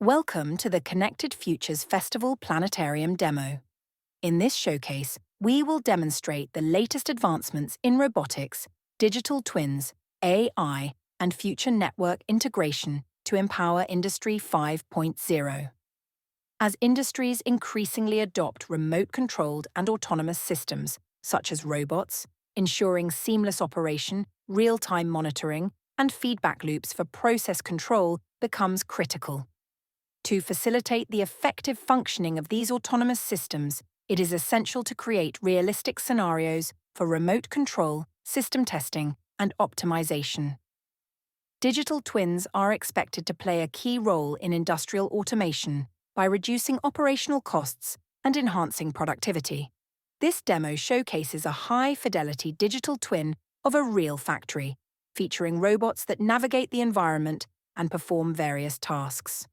Welcome to the Connected Futures Festival Planetarium demo. In this showcase, we will demonstrate the latest advancements in robotics, digital twins, AI, and future network integration to empower Industry 5.0. As industries increasingly adopt remote-controlled and autonomous systems, such as robots, ensuring seamless operation, real-time monitoring, and feedback loops for process control becomes critical. To facilitate the effective functioning of these autonomous systems, it is essential to create realistic scenarios for remote control, system testing, and optimization. Digital twins are expected to play a key role in industrial automation by reducing operational costs and enhancing productivity. This demo showcases a high-fidelity digital twin of a real factory, featuring robots that navigate the environment and perform various tasks.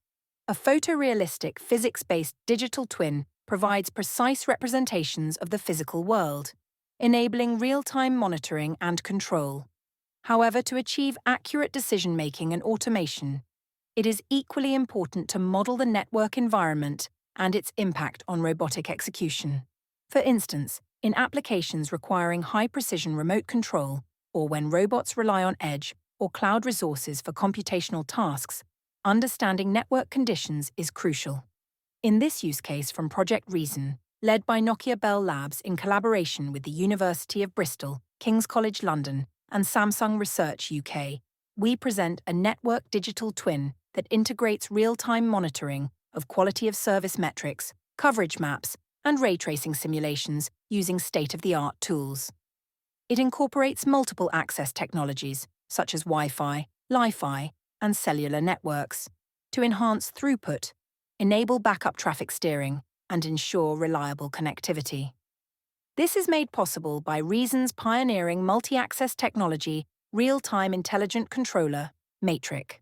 A photorealistic, physics-based digital twin provides precise representations of the physical world, enabling real-time monitoring and control. However, to achieve accurate decision-making and automation, it is equally important to model the network environment and its impact on robotic execution. For instance, in applications requiring high-precision remote control, or when robots rely on edge or cloud resources for computational tasks, understanding network conditions is crucial. In this use case from Project Reason, led by Nokia Bell Labs in collaboration with the University of Bristol, King's College London, and Samsung Research UK, we present a network digital twin that integrates real-time monitoring of quality of service metrics, coverage maps, and ray tracing simulations using state-of-the-art tools. It incorporates multiple access technologies, such as Wi-Fi, Li-Fi, and cellular networks, to enhance throughput, enable backup traffic steering, and ensure reliable connectivity. This is made possible by Reason's pioneering multi-access technology, real-time intelligent controller, mATRIC.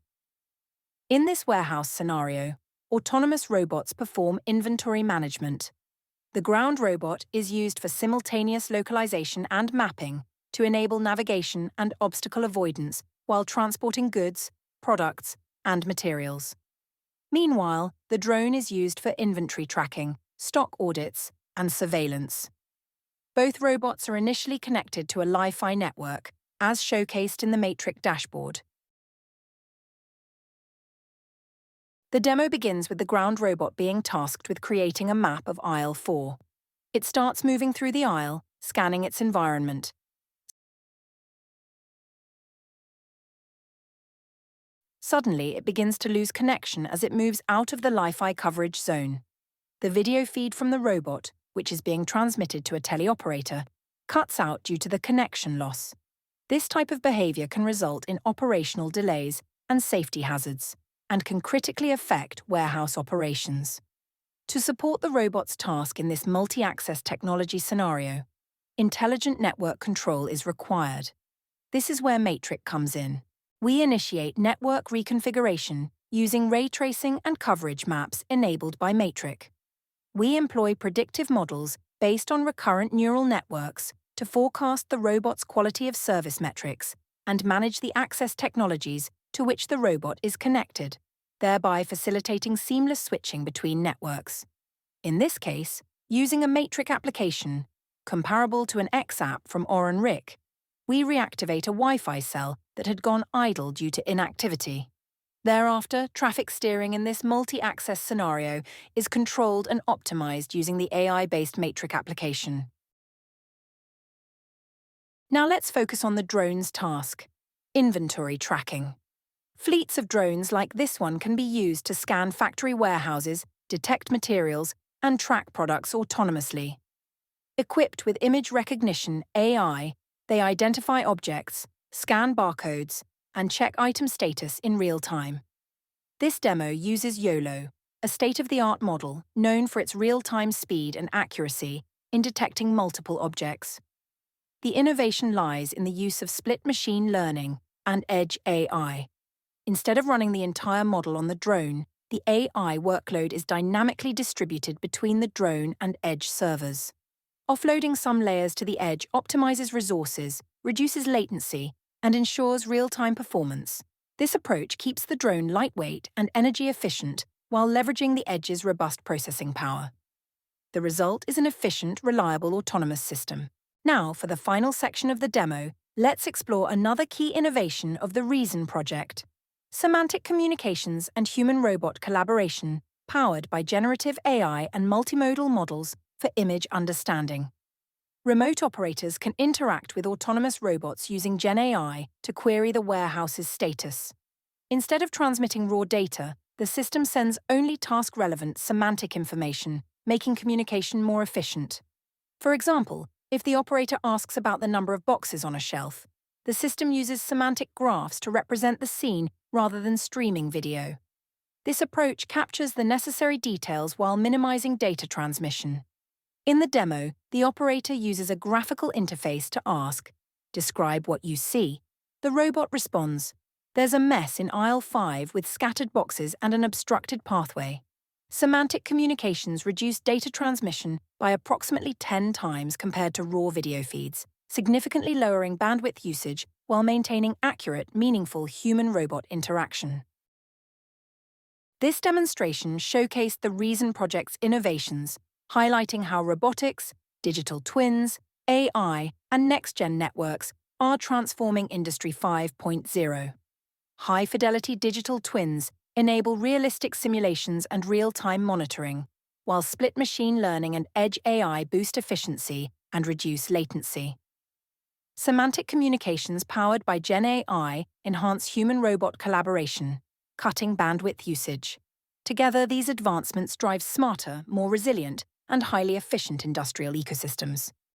In this warehouse scenario, autonomous robots perform inventory management. The ground robot is used for simultaneous localization and mapping to enable navigation and obstacle avoidance while transporting goods, products, and materials. Meanwhile, the drone is used for inventory tracking, stock audits, and surveillance. Both robots are initially connected to a Li-Fi network, as showcased in the mATRIC dashboard. The demo begins with the ground robot being tasked with creating a map of aisle 4. It starts moving through the aisle, scanning its environment. Suddenly, it begins to lose connection as it moves out of the Li-Fi coverage zone. The video feed from the robot, which is being transmitted to a teleoperator, cuts out due to the connection loss. This type of behavior can result in operational delays and safety hazards, and can critically affect warehouse operations. To support the robot's task in this multi-access technology scenario, intelligent network control is required. This is where mATRIC comes in. We initiate network reconfiguration using ray tracing and coverage maps enabled by mATRIC. We employ predictive models based on recurrent neural networks to forecast the robot's quality of service metrics and manage the access technologies to which the robot is connected, thereby facilitating seamless switching between networks. In this case, using a mATRIC application, comparable to an X app from Oren Rick, we reactivate a Wi-Fi cell that had gone idle due to inactivity. Thereafter, traffic steering in this multi-access scenario is controlled and optimized using the AI-based mATRIC application. Now let's focus on the drone's task: inventory tracking. Fleets of drones like this one can be used to scan factory warehouses, detect materials, and track products autonomously. Equipped with image recognition (AI), they identify objects, scan barcodes, and check item status in real time. This demo uses YOLO, a state-of-the-art model known for its real-time speed and accuracy in detecting multiple objects. The innovation lies in the use of split machine learning and edge AI. Instead of running the entire model on the drone, the AI workload is dynamically distributed between the drone and edge servers. Offloading some layers to the edge optimizes resources, reduces latency, and ensures real-time performance. This approach keeps the drone lightweight and energy efficient while leveraging the edge's robust processing power. The result is an efficient, reliable autonomous system. Now, for the final section of the demo, let's explore another key innovation of the Reason project: semantic communications and human-robot collaboration, powered by generative AI and multimodal models for image understanding. Remote operators can interact with autonomous robots using Gen AI to query the warehouse's status. Instead of transmitting raw data, the system sends only task-relevant semantic information, making communication more efficient. For example, if the operator asks about the number of boxes on a shelf, the system uses semantic graphs to represent the scene rather than streaming video. This approach captures the necessary details while minimizing data transmission. In the demo, the operator uses a graphical interface to ask, "Describe what you see." The robot responds, "There's a mess in aisle 5 with scattered boxes and an obstructed pathway." Semantic communications reduce data transmission by approximately 10 times compared to raw video feeds, significantly lowering bandwidth usage while maintaining accurate, meaningful human-robot interaction. This demonstration showcased the Reason project's innovations, highlighting how robotics, digital twins, AI, and next-gen networks are transforming Industry 5.0. High-fidelity digital twins enable realistic simulations and real-time monitoring, while split machine learning and edge AI boost efficiency and reduce latency. Semantic communications powered by Gen AI enhance human-robot collaboration, cutting bandwidth usage. Together, these advancements drive smarter, more resilient, and highly efficient industrial ecosystems.